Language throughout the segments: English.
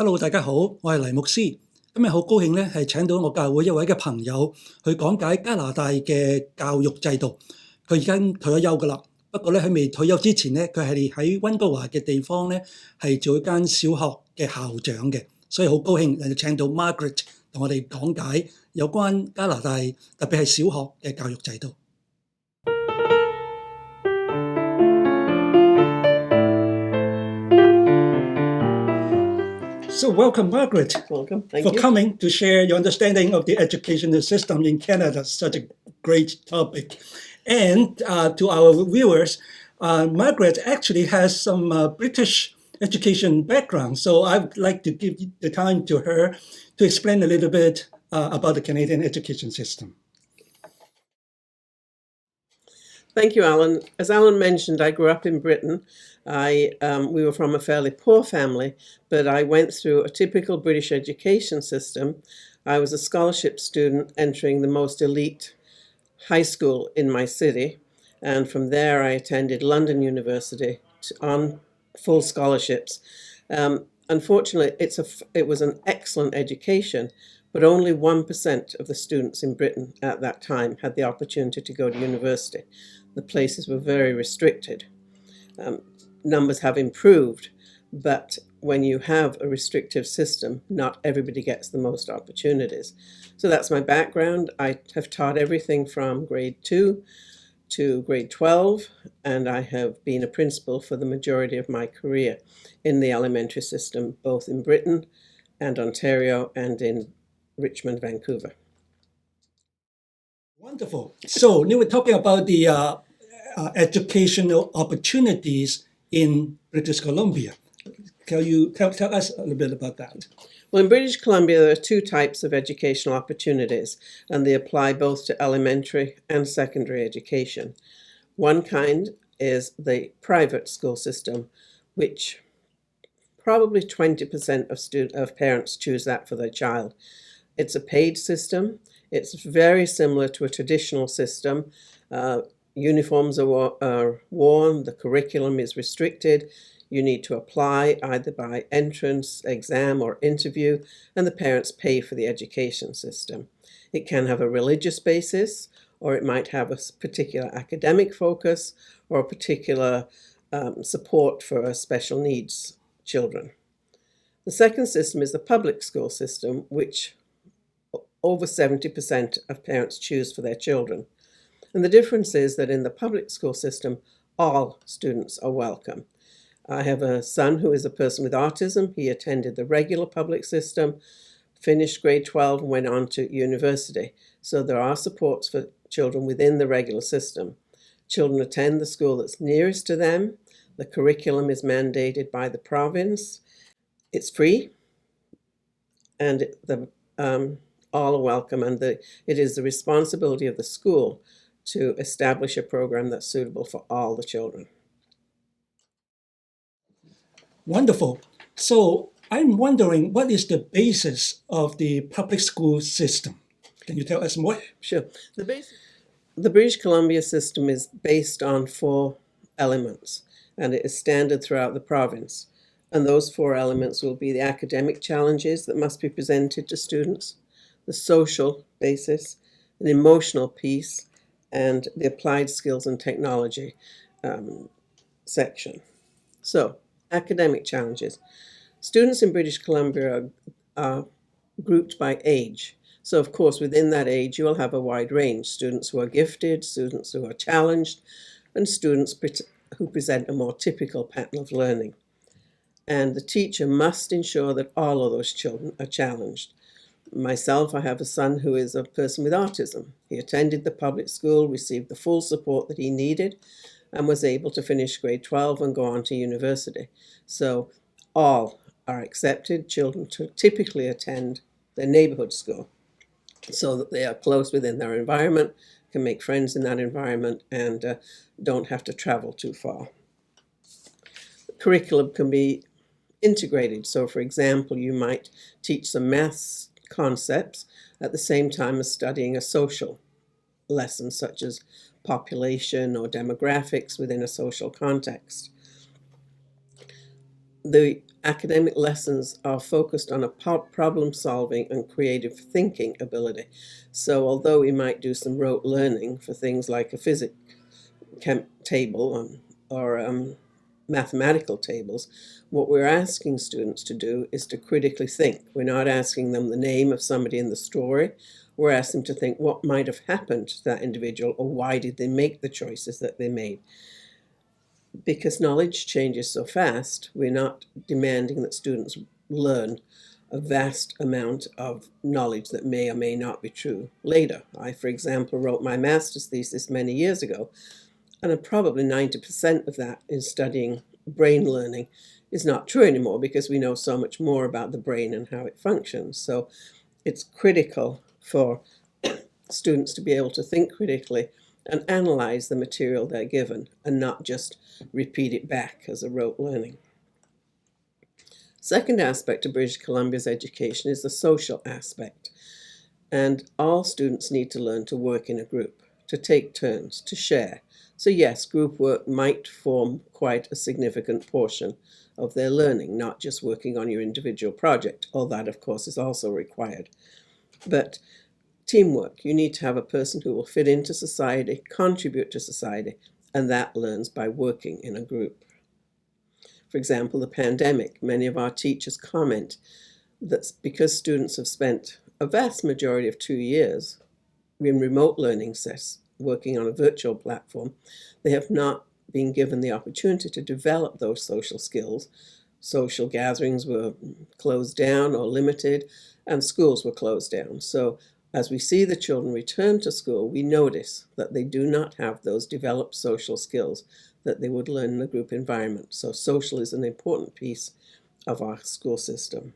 Hello，大家好，我係黎牧師。今日好高興咧，係請到我教會一位嘅朋友去講解加拿大嘅教育制度。佢已經退咗休噶啦，不過咧喺未退休之前咧，佢係喺溫哥華嘅地方咧係做一間小學嘅校長嘅，所以好高興嚟到請到 Margaret 同我哋講解有關加拿大特別係小學嘅教育制度。So welcome, Margaret. Welcome. Thank for you. coming to share your understanding of the educational system in Canada. Such a great topic. And to our viewers, Margaret actually has some British education background. So I would like to give the time to her to explain a little bit about the Canadian education system. Thank you, Alan. As Alan mentioned, I grew up in Britain. We were from a fairly poor family, but I went through a typical British education system. I was a scholarship student entering the most elite high school in my city, and from there I attended London University on full scholarships. Unfortunately, it was an excellent education, but only 1% of the students in Britain at that time had the opportunity to go to university. The places were very restricted. Numbers have improved, but when you have a restrictive system, not everybody gets the most opportunities. So that's my background. I have taught everything from grade 2 to grade 12, and I have been a principal for the majority of my career in the elementary system, both in Britain and Ontario and in Richmond, Vancouver. Wonderful. So now we're talking about the educational opportunities in British Columbia. Can you tell us a little bit about that? Well, in British Columbia, there are two types of educational opportunities, and they apply both to elementary and secondary education. One kind is the private school system, which probably 20% of parents choose that for their child. It's a paid system. It's very similar to a traditional system. Uniforms are worn, the curriculum is restricted. You need to apply either by entrance, exam, or interview, and the parents pay for the education system. It can have a religious basis, or it might have a particular academic focus, or a particular support for special needs children. The second system is the public school system, which over 70% of parents choose for their children. And the difference is that in the public school system, all students are welcome. I have a son who is a person with autism. He attended the regular public system, finished grade 12, and went on to university. So there are supports for children within the regular system. Children attend the school that's nearest to them. The curriculum is mandated by the province. It's free, and all are welcome, and it is the responsibility of the school to establish a program that's suitable for all the children. Wonderful. So I'm wondering, what is the basis of the public school system? Can you tell us more? Sure. The British Columbia system is based on 4 elements, and it is standard throughout the province. And those 4 elements will be the academic challenges that must be presented to students, the social basis, an emotional piece, and the applied skills and technology section. So, academic challenges. Students in British Columbia are grouped by age. So, of course, within that age, you will have a wide range. Students who are gifted, students who are challenged, and students who present a more typical pattern of learning. And the teacher must ensure that all of those children are challenged. Myself, I have a son who is a person with autism. He attended the public school, received the full support that he needed, and was able to finish grade 12 and go on to university. So all are accepted. Children typically attend their neighborhood school so that they are close within their environment, can make friends in that environment, and don't have to travel too far. The curriculum can be integrated. So, for example, you might teach some maths concepts at the same time as studying a social lesson, such as population or demographics within a social context. The Academic lessons are focused on a problem solving and creative thinking ability. So although we might do some rote learning for things like a physics table or mathematical tables, what we're asking students to do is to critically think. We're not asking them the name of somebody in the story. We're asking them to think what might have happened to that individual, or why did they make the choices that they made. Because knowledge changes so fast, we're not demanding that students learn a vast amount of knowledge that may or may not be true later. I, for example, wrote my master's thesis many years ago, and probably 90% of that in studying brain learning is not true anymore, because we know so much more about the brain and how it functions. So it's critical for students to be able to think critically and analyze the material they're given, and not just repeat it back as a rote learning. Second aspect of British Columbia's education is the social aspect. And all students need to learn to work in a group, to take turns, to share. So yes, group work might form quite a significant portion of their learning, not just working on your individual project, all that of course is also required. But teamwork, you need to have a person who will fit into society, contribute to society, and that learns by working in a group. For example, the pandemic, many of our teachers comment that because students have spent a vast majority of 2 years in remote learning sessions, working on a virtual platform, they have not been given the opportunity to develop those social skills. Social gatherings were closed down or limited, and schools were closed down. So as we see the children return to school, we notice that they do not have those developed social skills that they would learn in a group environment. So social is an important piece of our school system.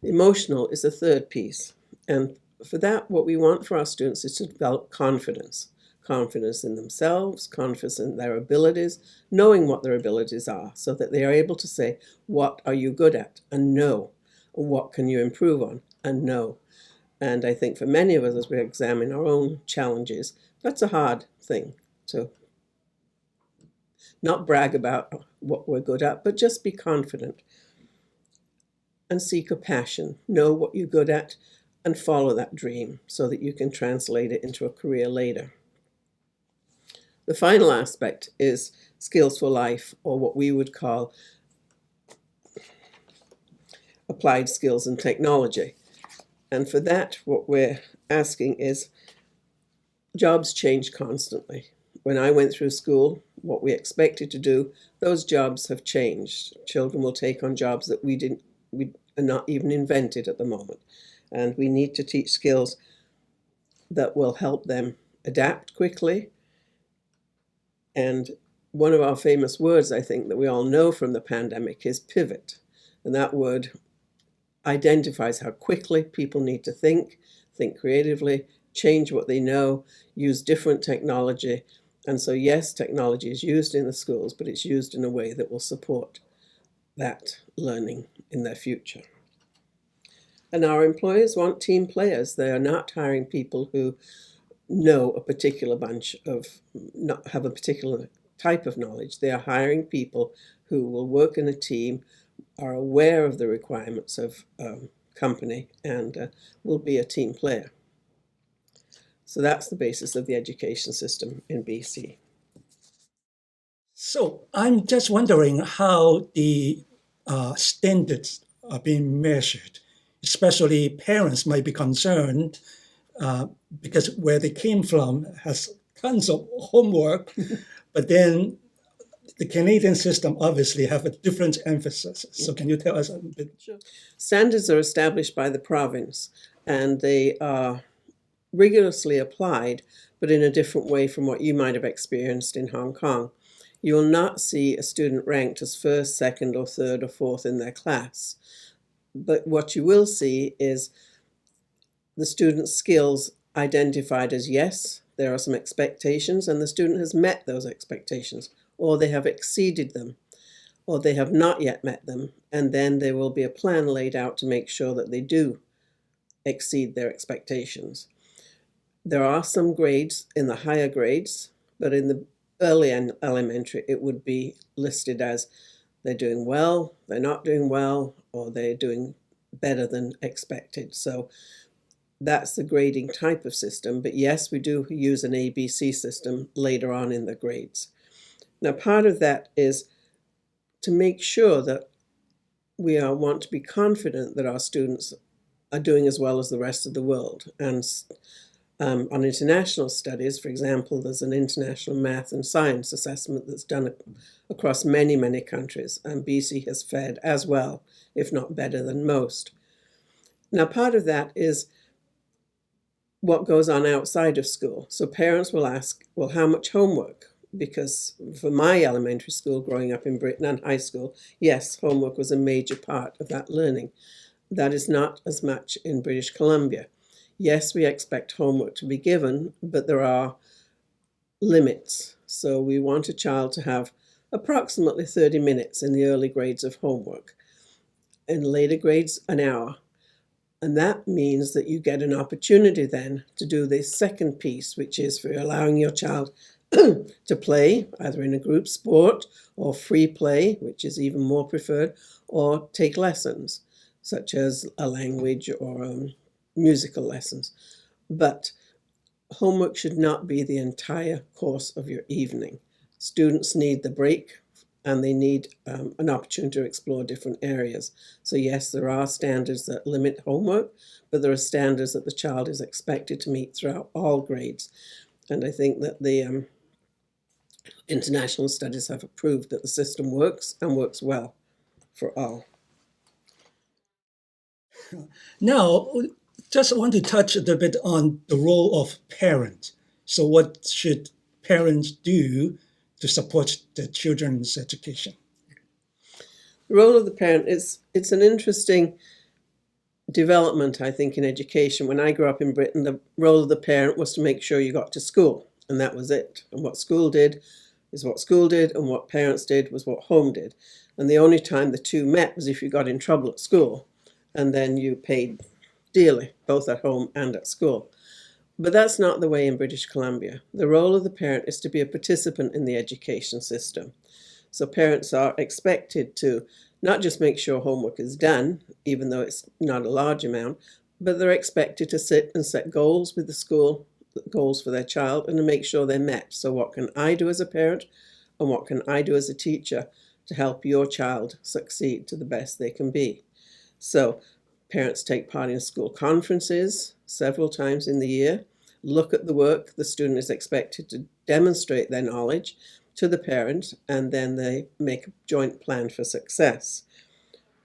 Emotional is the third piece. And for that, what we want for our students is to develop confidence. Confidence in themselves, confidence in their abilities, knowing what their abilities are, so that they are able to say, what are you good at? And know. What can you improve on? And know. And I think for many of us, as we examine our own challenges, that's a hard thing to not brag about what we're good at, but just be confident and seek a passion. Know what you're good at and follow that dream so that you can translate it into a career later. The final aspect is skills for life, or what we would call applied skills and technology. And for that, what we're asking is, jobs change constantly. When I went through school, what we expected to do, those jobs have changed. Children will take on jobs that we are not even invented at the moment. And we need to teach skills that will help them adapt quickly. And one of our famous words, I think, that we all know from the pandemic is pivot. And that word identifies how quickly people need to think creatively, change what they know, use different technology. And so yes, technology is used in the schools, but it's used in a way that will support that learning in their future. And our employers want team players. They are not hiring people who know a particular not have a particular type of knowledge. They are hiring people who will work in a team, are aware of the requirements of company, and will be a team player. So that's the basis of the education system in BC. So I'm just wondering how the standards are being measured. Especially parents might be concerned because where they came from has tons of homework, but then the Canadian system obviously have a different emphasis. So can you tell us a bit? Sure. Standards are established by the province, and they are rigorously applied, but in a different way from what you might have experienced in Hong Kong. You will not see a student ranked as first, second, or third, or fourth in their class. But what you will see is the student's skills identified as yes, there are some expectations, and the student has met those expectations, or they have exceeded them, or they have not yet met them, and then there will be a plan laid out to make sure that they do exceed their expectations. There are some grades in the higher grades, but in the early and elementary, it would be listed as they're doing well, they're not doing well, or they're doing better than expected. So that's the grading type of system. But yes, we do use an ABC system later on in the grades. Now, part of that is to make sure that we want to be confident that our students are doing as well as the rest of the world. And on international studies, for example, there's an international math and science assessment that's done across many, many countries, and BC has fared as well, if not better than most. Now, part of that is what goes on outside of school. So parents will ask, well, how much homework? Because for my elementary school growing up in Britain and high school, yes, homework was a major part of that learning. That is not as much in British Columbia. Yes, we expect homework to be given, but there are limits. So we want a child to have approximately 30 minutes in the early grades of homework. In later grades, an hour. And that means that you get an opportunity then to do the second piece, which is for allowing your child to play, either in a group sport or free play, which is even more preferred, or take lessons, such as a language or musical lessons. But homework should not be the entire course of your evening. Students need the break and they need an opportunity to explore different areas. So yes, there are standards that limit homework, but there are standards that the child is expected to meet throughout all grades. And I think that the international studies have proved that the system works and works well for all. Now, just want to touch a bit on the role of parents. So what should parents do to support their children's education? The role of the parent it's an interesting development, I think, in education. When I grew up in Britain, the role of the parent was to make sure you got to school, and that was it. And what school did is what school did, and what parents did was what home did. And the only time the two met was if you got in trouble at school, and then you paid dearly, both at home and at school. But that's not the way in British Columbia. The role of the parent is to be a participant in the education system. So parents are expected to not just make sure homework is done, even though it's not a large amount, but they're expected to sit and set goals with the school, goals for their child, and to make sure they're met. So what can I do as a parent, and what can I do as a teacher to help your child succeed to the best they can be? So parents take part in school conferences several times in the year, look at the work. The student is expected to demonstrate their knowledge to the parent, and then they make a joint plan for success.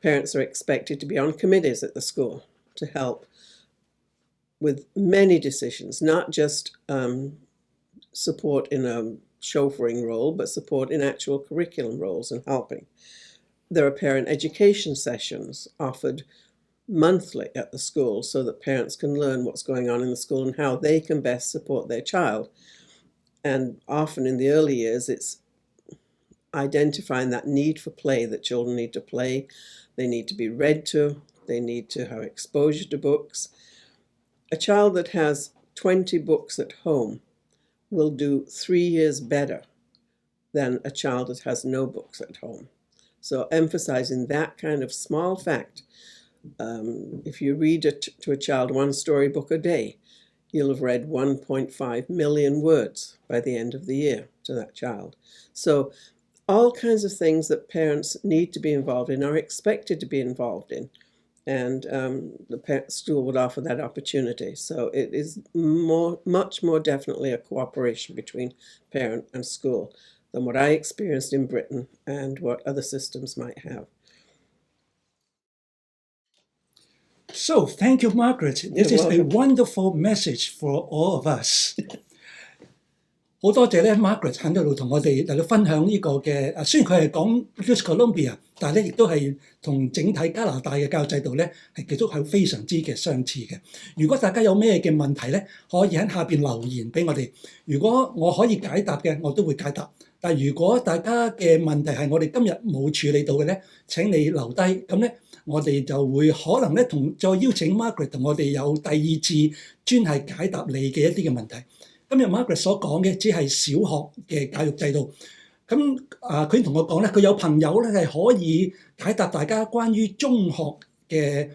Parents are expected to be on committees at the school to help with many decisions, not just support in a chauffeuring role, but support in actual curriculum roles and helping. There are parent education sessions offered monthly at the school so that parents can learn what's going on in the school and how they can best support their child. And often in the early years, it's identifying that need for play, that children need to play, they need to be read to, they need to have exposure to books. A child that has 20 books at home will do 3 years better than a child that has no books at home. So emphasizing that kind of small fact. If you read to a child one storybook a day, you'll have read 1.5 million words by the end of the year to that child. So all kinds of things that parents need to be involved in are expected to be involved in. And the school would offer that opportunity. So it is much more definitely a cooperation between parent and school than what I experienced in Britain and what other systems might have. So thank you, Margaret. This You're is a welcome. wonderful message for all of us. 好多謝咧 Margaret 喺度同我哋嚟到分享呢個嘅，雖然佢係講 British Columbia， 但係咧亦都係同整體加拿大嘅教育制度咧係其實係非常之嘅相似嘅。如果大家有咩嘅問題咧，可以喺下邊留言俾我哋。如果我可以解答嘅，我都會解答。但係如果大家嘅問題係我哋今日冇處理到嘅咧，請你留低。咁咧，我哋就會可能咧再邀請 Margaret 同我哋有第二次專係解答你嘅一啲嘅問題。今日 Margaret 所講嘅只係小學嘅教育制度，咁佢同我講咧，佢有朋友咧係可以解答大家關於中學嘅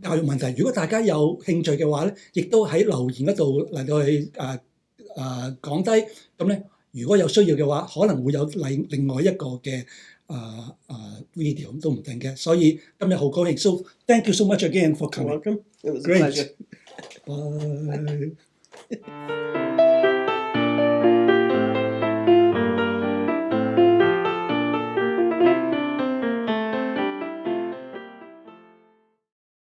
教育問題。如果大家有興趣嘅話咧，亦都喺留言嗰度嚟到去講低。咁咧，如果有需要嘅話，可能會有另外一個嘅video 都唔定嘅。所以今日好高興。So thank you so much again for You're coming. welcome. It was a Great. pleasure. Bye.